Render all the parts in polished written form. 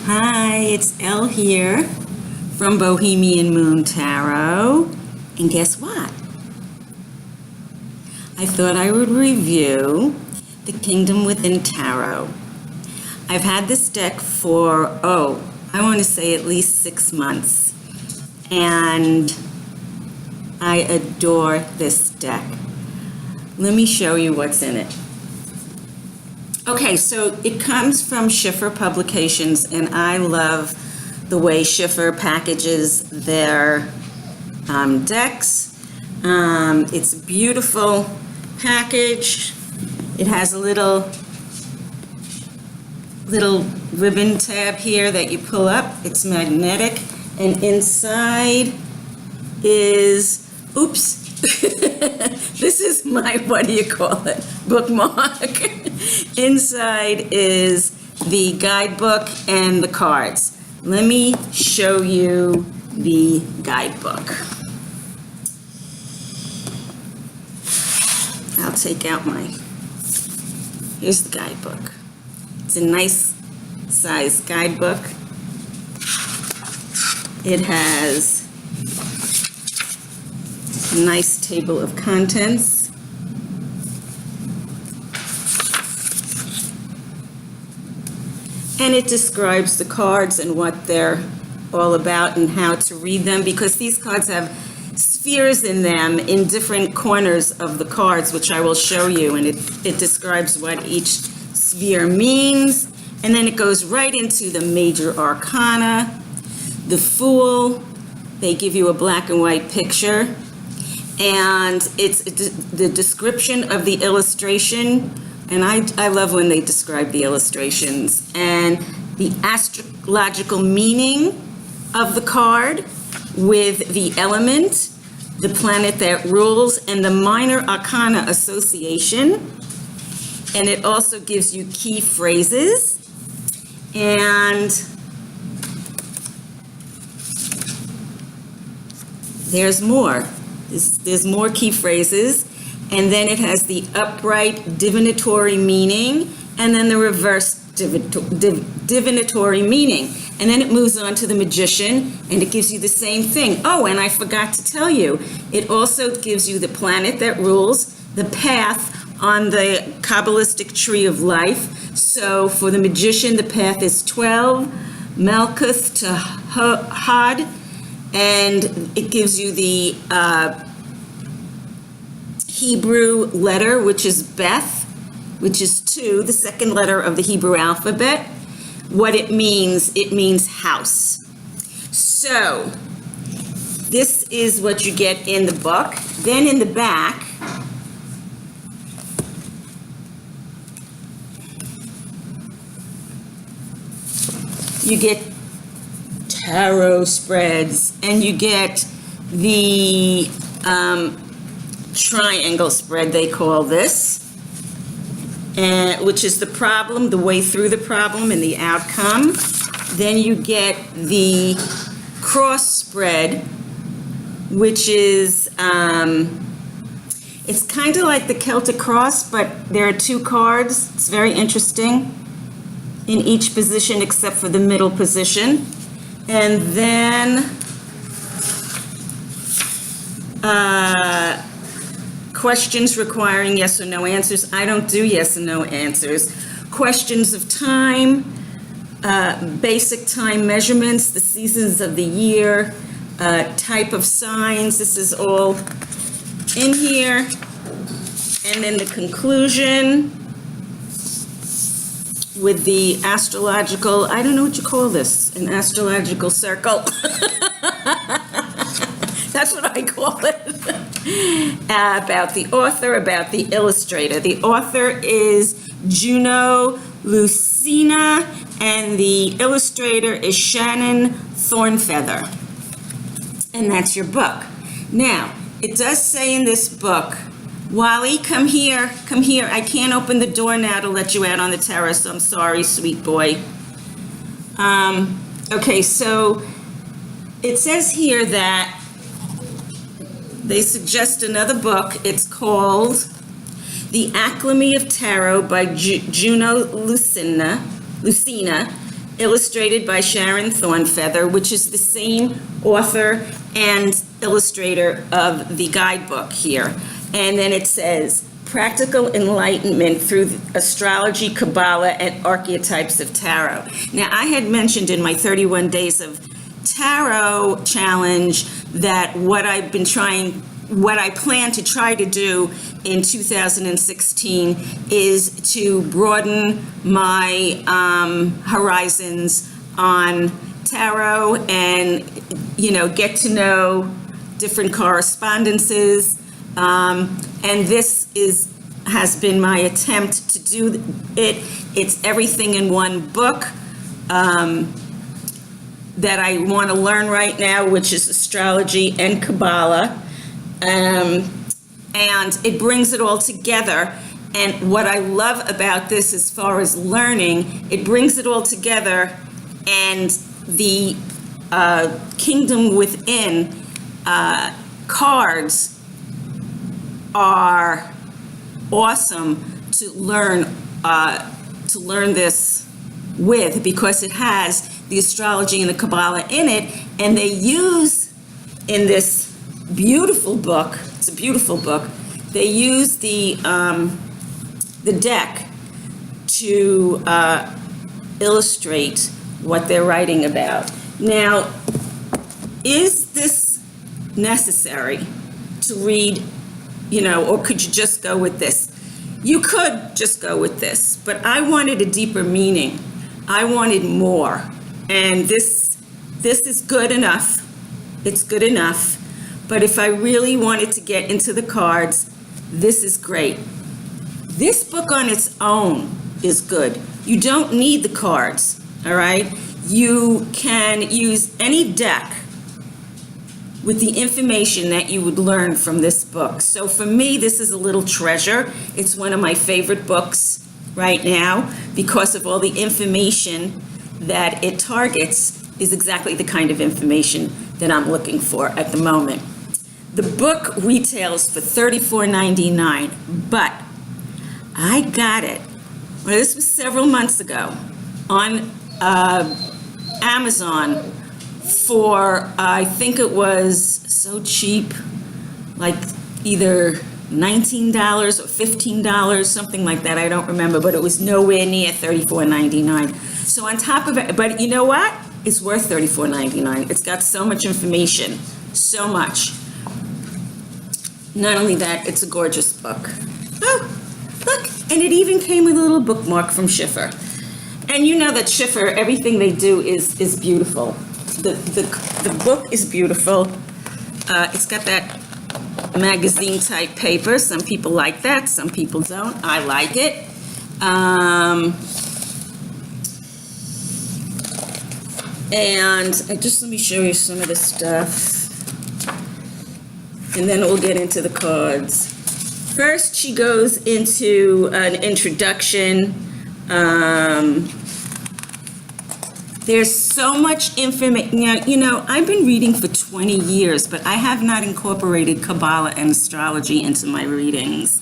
Hi, it's Elle here from Bohemian Moon Tarot. And guess what? I thought I would review the Kingdom Within Tarot. I've had this deck for, I want to say at least 6 months. And I adore this deck. Let me show you what's in it. Okay, so it comes from Schiffer Publications, and I love the way Schiffer packages their decks. It's a beautiful package. It has a little ribbon tab here that you pull up. It's magnetic, and inside is, oops, this is my, what do you call it, bookmark. Inside is the guidebook and the cards. Let me show you the guidebook. I'll take out here's the guidebook. It's a nice size guidebook. It has a nice table of contents. And it describes the cards and what they're all about and how to read them, because these cards have spheres in them in different corners of the cards, which I will show you, and it describes what each sphere means. And then it goes right into the major arcana, the Fool. They give you a black and white picture, and it's the description of the illustration. And I love when they describe the illustrations, and the astrological meaning of the card with the element, the planet that rules, and the minor arcana association. And it also gives you key phrases. And there's more. There's more key phrases. And then it has the upright divinatory meaning, and then the reverse divinatory meaning. And then it moves on to the Magician, and it gives you the same thing. Oh, and I forgot to tell you, it also gives you the planet that rules, the path on the Kabbalistic tree of life. So for the Magician, the path is 12, Malkuth to Had, and it gives you the Hebrew letter, which is Beth, which is 2, the second letter of the Hebrew alphabet. What it means house. So this is what you get in the book. Then in the back, you get tarot spreads, and you get the triangle spread, they call this, which is the problem, the way through the problem and the outcome. Then you get the cross spread, which is, it's kind of like the Celtic cross, but there are 2 cards. It's very interesting in each position except for the middle position. And then questions requiring yes or no answers. I don't do yes or no answers. Questions of time, basic time measurements, the seasons of the year, type of signs. This is all in here. And then the conclusion with the astrological, I don't know what you call this, an astrological circle. That's what I call it. About the author, about the illustrator. The author is Juno Lucina, and the illustrator is Shannon Thornfeather. And that's your book. Now, it does say in this book, Wally, come here. I can't open the door now to let you out on the terrace. I'm sorry, sweet boy. Okay, so it says here that they suggest another book. It's called The Alchemy of Tarot by Juno Lucina, illustrated by Sharon Thornfeather, which is the same author and illustrator of the guidebook here. And then it says, Practical Enlightenment Through Astrology, Qabalah, and Archetypes of Tarot. Now, I had mentioned in my 31 Days of Tarot challenge that what I plan to try to do in 2016 is to broaden my horizons on tarot and, get to know different correspondences. And this has been my attempt to do it. It's everything in one book that I want to learn right now, which is astrology and Qabalah. And it brings it all together. And what I love about this as far as learning, it brings it all together, and the kingdom within cards are awesome to learn this with, because it has the astrology and the Qabalah in it, and they use in this beautiful book, it's a beautiful book, they use the deck to illustrate what they're writing about. Now, is this necessary to read, or could you just go with this? You could just go with this, but I wanted a deeper meaning. I wanted more. And this is good enough. It's good enough. But if I really wanted to get into the cards, this is great. This book on its own is good. You don't need the cards, all right? You can use any deck with the information that you would learn from this book. So for me, this is a little treasure. It's one of my favorite books right now because of all the information that it targets is exactly the kind of information that I'm looking for at the moment. The book retails for $34.99, but I got it, well, this was several months ago, on Amazon for, I think it was so cheap, like either $19 or $15, something like that, I don't remember, but it was nowhere near $34.99. So on top of it, but you know what? It's worth $34.99. It's got so much information, so much. Not only that, it's a gorgeous book. Oh, look, and it even came with a little bookmark from Schiffer. And you know that Schiffer, everything they do is beautiful. The book is beautiful. It's got that magazine type paper. Some people like that, some people don't. I like it. And just let me show you some of the stuff, and then we'll get into the cards. First, she goes into an introduction. There's so much information. I've been reading for 20 years, but I have not incorporated Qabalah and astrology into my readings.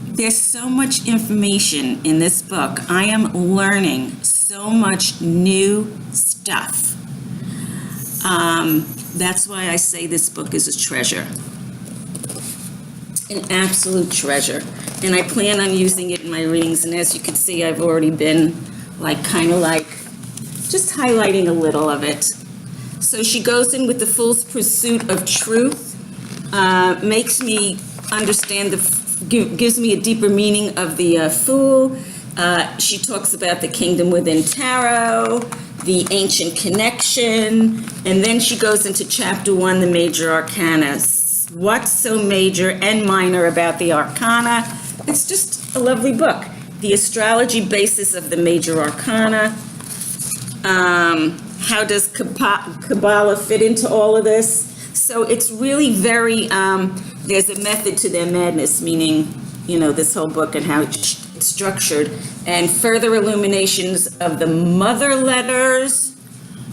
There's so much information in this book. I am learning so much new stuff. That's why I say this book is a treasure. An absolute treasure. And I plan on using it in my readings. And as you can see, I've already been just highlighting a little of it. So she goes in with the fool's pursuit of truth, makes me understand gives me a deeper meaning of the fool. She talks about the kingdom within tarot, the ancient connection, and then she goes into chapter 1, the major arcana. What's so major and minor about the arcana? It's just a lovely book. The astrology basis of the major arcana. How does Qabalah fit into all of this? So it's really very, there's a method to their madness, meaning, this whole book and how it's structured, and further illuminations of the mother letters.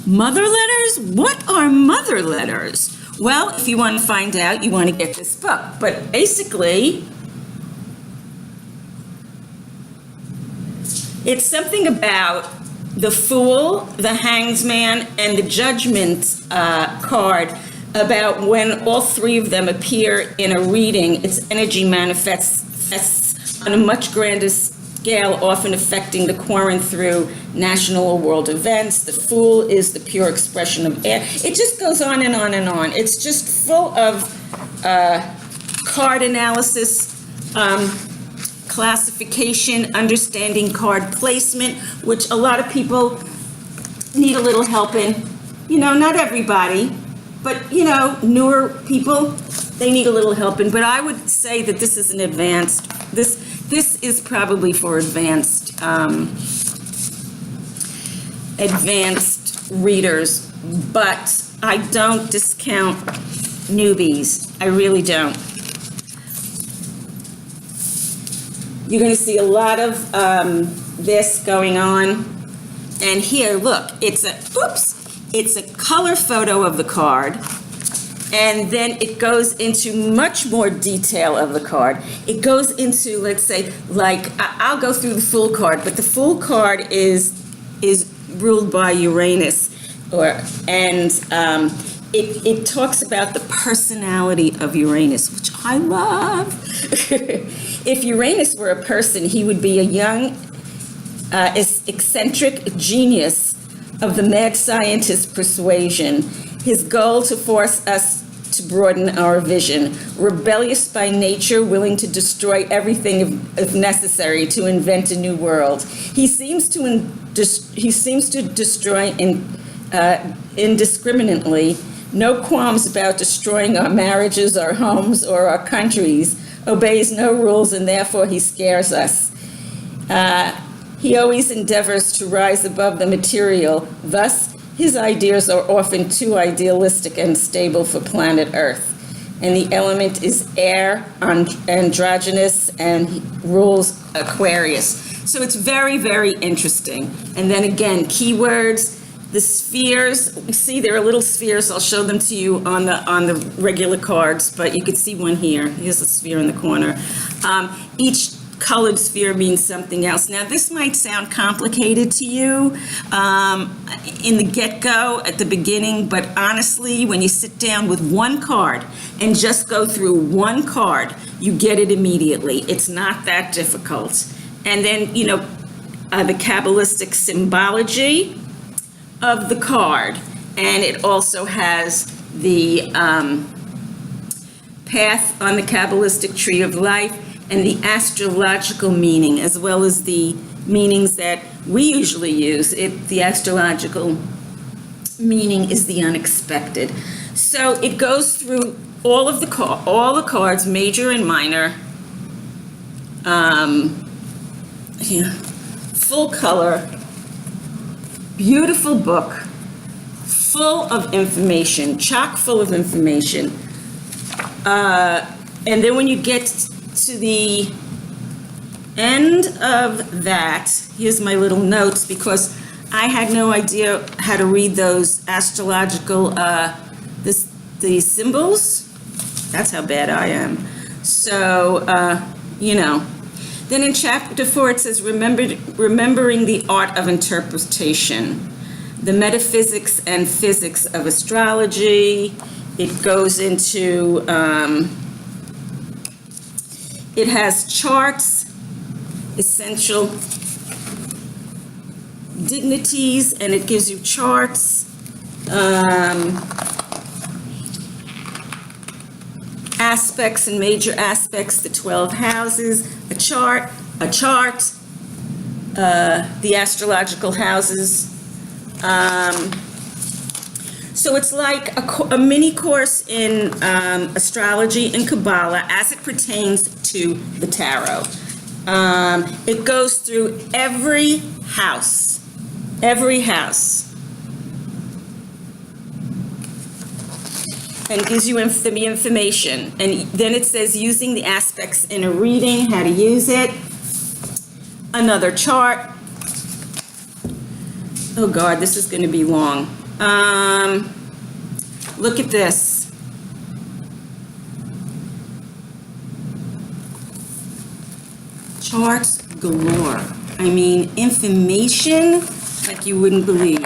Mother letters? What are mother letters? Well, if you want to find out, you want to get this book. But basically, it's something about the Fool, the Hanged Man, and the Judgment card, about when all three of them appear in a reading, its energy manifests on a much grander scale, often affecting the querent through national or world events. The Fool is the pure expression of air. It just goes on and on and on. It's just full of card analysis, classification, understanding card placement, which a lot of people need a little help in. You know, not everybody, but, you know, newer people, they need a little help in. But I would say that this is an advanced, this is probably for advanced readers, but I don't discount newbies. I really don't. You're going to see a lot of this going on. And here, look, it's a color photo of the card. And then it goes into much more detail of the card. It goes into, let's say, like, I'll go through the Fool card, but the Fool card is ruled by Uranus. It talks about the personality of Uranus, which I love. If Uranus were a person, he would be a young, eccentric genius of the mad scientist persuasion. His goal to force us to broaden our vision. Rebellious by nature, willing to destroy everything if necessary to invent a new world. He seems to destroy indiscriminately. No qualms about destroying our marriages, our homes, or our countries. Obeys no rules, and therefore he scares us. He always endeavors to rise above the material. Thus, his ideas are often too idealistic and stable for planet Earth. And the element is air, androgynous, and he rules Aquarius. So it's very, very interesting. And then again, keywords, the spheres. See, there are little spheres. I'll show them to you on the regular cards, but you could see one here. Here's a sphere in the corner. Each colored sphere means something else. Now, this might sound complicated to you in the get-go, at the beginning, but honestly, when you sit down with one card and just go through one card, you get it immediately. It's not that difficult. And then, you know, the Kabbalistic symbology of the card, and it also has the path on the Kabbalistic tree of life and the astrological meaning, as well as the meanings that we usually use. The astrological meaning is the unexpected. So it goes through all the cards, major and minor, full color, beautiful book, full of information, chock full of information. And then when you get to the end of that, here's my little notes, because I had no idea how to read those astrological, the symbols. That's how bad I am. So, you know. Then in chapter 4, it says, remembering the art of interpretation, the metaphysics and physics of astrology. It goes into, it has charts, essential dignities, and it gives you charts, aspects and major aspects, the 12 houses, a chart, the astrological houses. So it's like a mini course in astrology and Qabalah as it pertains to the tarot. It goes through every house, and gives you the information. And then it says using the aspects in a reading, how to use it. Another chart. Oh God, this is going to be long. Look at this. Charts galore. I mean, information like you wouldn't believe.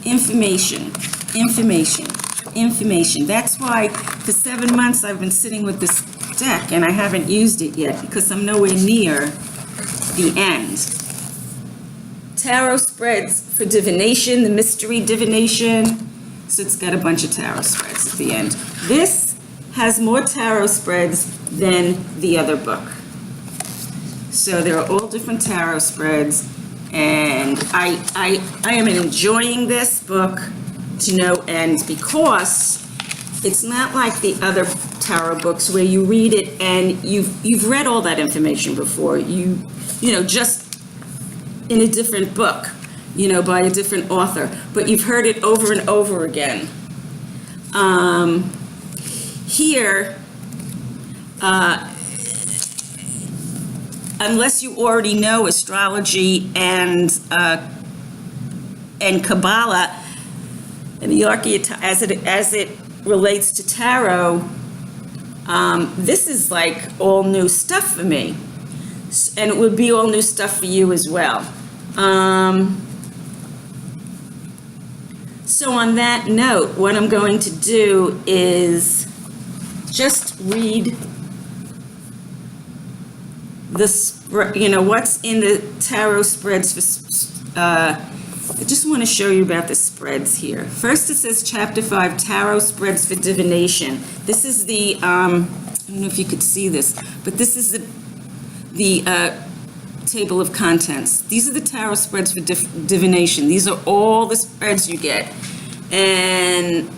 Information, information, information. That's why for 7 months I've been sitting with this deck and I haven't used it yet because I'm nowhere near the end. Tarot spreads for divination, the mystery divination. So it's got a bunch of tarot spreads at the end. This has more tarot spreads than the other book. So there are all different tarot spreads, and I am enjoying this book to no end because it's not like the other tarot books where you read it and you've read all that information before. You know, just in a different book, you know, by a different author, but you've heard it over and over again. Here, unless you already know astrology and Qabalah and the Archetypes as it relates to tarot, this is like all new stuff for me, and it would be all new stuff for you as well. So on that note, what I'm going to do is just read this, you know, what's in the tarot spreads for, I just want to show you about the spreads here. First it says Chapter 5, Tarot Spreads for Divination. This is the, I don't know if you could see this, but this is the table of contents. These are the tarot spreads for divination. These are all the spreads you get. And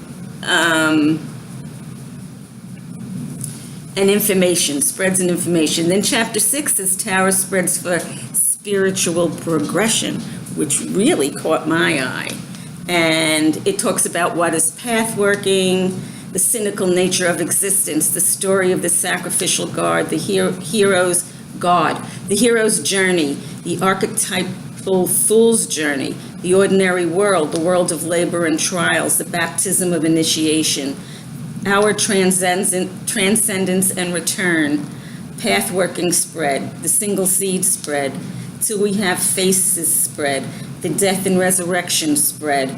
information, spreads and information. Then Chapter 6 is Tarot Spreads for Spiritual Progression, which really caught my eye. And it talks about what is path working, the cynical nature of existence, the story of the sacrificial god, the hero's god, the hero's journey, the archetypal fool's journey, the ordinary world, the world of labor and trials, the baptism of initiation, our transcendence and return, path working spread, the single seed spread, till we have faces spread, the death and resurrection spread,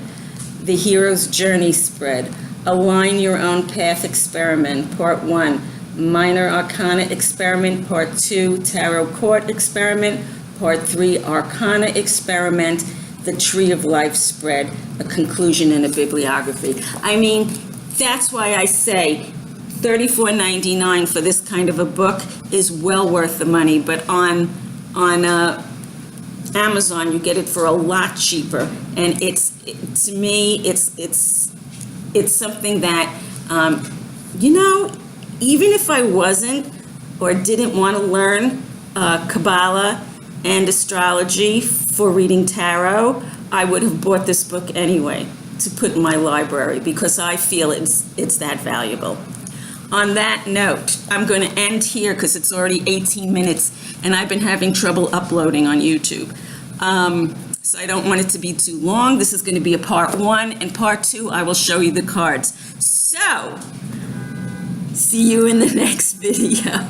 the hero's journey spread, align your own path experiment, part 1, minor arcana experiment, part 2, tarot court experiment, part 3, arcana experiment, the tree of life spread, a conclusion and a bibliography. I mean, that's why I say $34.99 for this kind of a book is well worth the money, but on Amazon you get it for a lot cheaper, and to me it's something that you know, even if I wasn't or didn't want to learn Qabalah and astrology for reading tarot, I would have bought this book anyway to put in my library because I feel it's that valuable. On that note, I'm going to end here because it's already 18 minutes and I've been having trouble uploading on YouTube. So I don't want it to be too long. This is going to be a part 1, and part 2 I will show you the cards. So, see you in the next video.